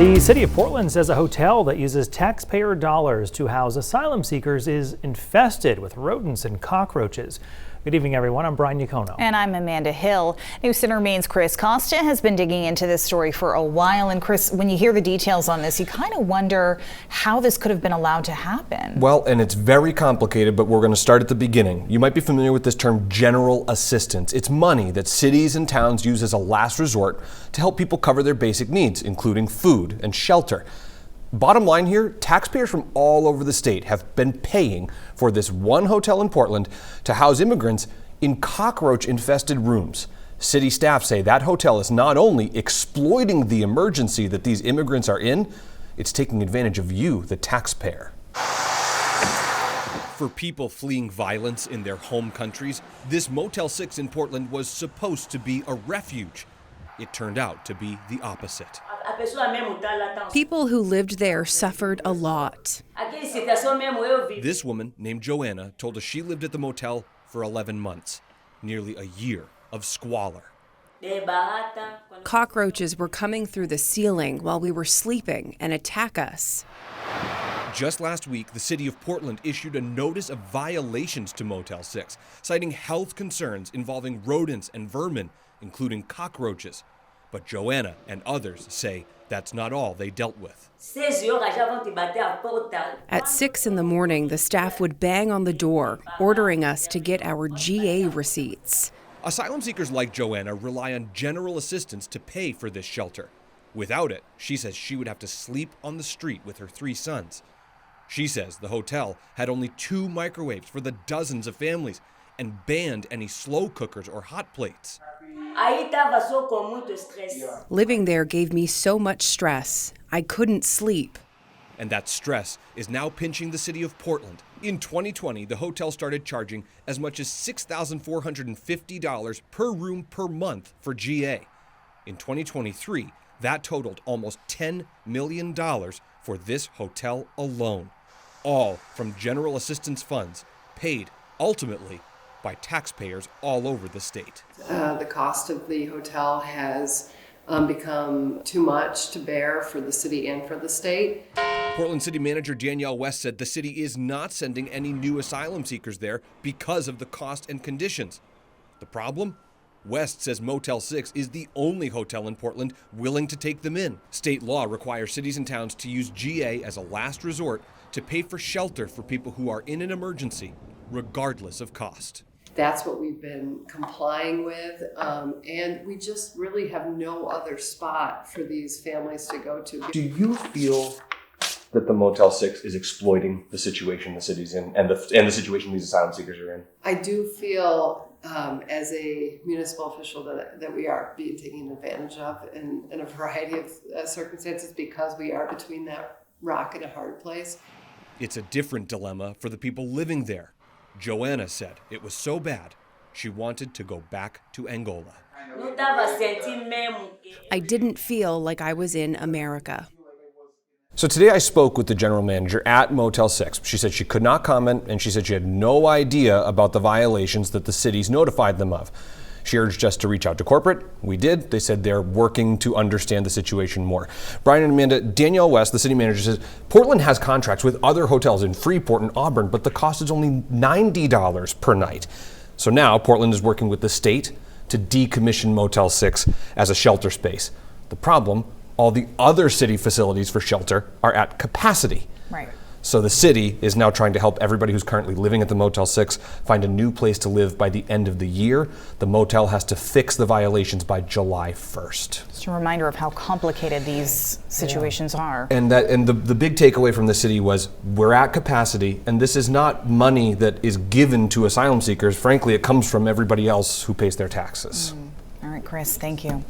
The city of Portland says a hotel that uses taxpayer dollars to house asylum seekers is infested with rodents and cockroaches. Good evening, everyone. I'm Brian Yacono. And I'm Amanda Hill. News Center Maine's Chris Costa has been digging into this story for a while. And Chris, when you hear the details on this, you kind of wonder how this could have been allowed to happen. Well, and it's very complicated, but we're going to start at the beginning. You might be familiar with this term general assistance. It's money that cities and towns use as a last resort to help people cover their basic needs, including food and shelter. Bottom line here, taxpayers from all over the state have been paying for this one hotel in Portland to house immigrants in cockroach-infested rooms. City staff say that hotel is not only exploiting the emergency that these immigrants are in, it's taking advantage of you, the taxpayer. For people fleeing violence in their home countries, this Motel 6 in Portland was supposed to be a refuge. It turned out to be the opposite. People who lived there suffered a lot. This woman, named Joanna, told us she lived at the motel for 11 months, nearly a year of squalor. Cockroaches were coming through the ceiling while we were sleeping and attack us. Just last week, the city of Portland issued a notice of violations to Motel 6, citing health concerns involving rodents and vermin, including cockroaches. But Joanna and others say that's not all they dealt with. At 6 in the morning, the staff would bang on the door, ordering us to get our GA receipts. Asylum seekers like Joanna rely on general assistance to pay for this shelter. Without it, she says she would have to sleep on the street with her 3 sons. She says the hotel had only 2 microwaves for the dozens of families and banned any slow cookers or hot plates. Living there gave me so much stress. I couldn't sleep. And that stress is now pinching the city of Portland. In 2020, the hotel started charging as much as $6,450 per room per month for GA. In 2023, that totaled almost $10 million for this hotel alone, all from general assistance funds paid ultimately by taxpayers all over the state. The cost of the hotel has become too much to bear for the city and for the state. Portland City Manager Danielle West said the city is not sending any new asylum seekers there because of the cost and conditions. The problem? West says Motel 6 is the only hotel in Portland willing to take them in. State law requires cities and towns to use GA as a last resort to pay for shelter for people who are in an emergency, regardless of cost. That's what we've been complying with, and we just really have no other spot for these families to go to. Do you feel that the Motel 6 is exploiting the situation the city's in and the situation these asylum seekers are in? I do feel, as a municipal official, that we are being taken advantage of in a variety of circumstances because we are between that rock and a hard place. It's a different dilemma for the people living there. Joanna said it was so bad, she wanted to go back to Angola. I didn't feel like I was in America. So today I spoke with the general manager at Motel 6. She said she could not comment, and she said she had no idea about the violations that the city's notified them of. She urged us to reach out to corporate. We did. They said they're working to understand the situation more. Brian and Amanda, Danielle West, the city manager, says Portland has contracts with other hotels in Freeport and Auburn, but the cost is only $90 per night. So now Portland is working with the state to decommission Motel 6 as a shelter space. The problem, all the other city facilities for shelter are at capacity. Right. So the city is now trying to help everybody who's currently living at the Motel 6 find a new place to live by the end of the year. The motel has to fix the violations by July 1st. Just a reminder of how complicated these situations are. And the big takeaway from the city was we're at capacity, and this is not money that is given to asylum seekers. Frankly, it comes from everybody else who pays their taxes. All right, Chris, thank you.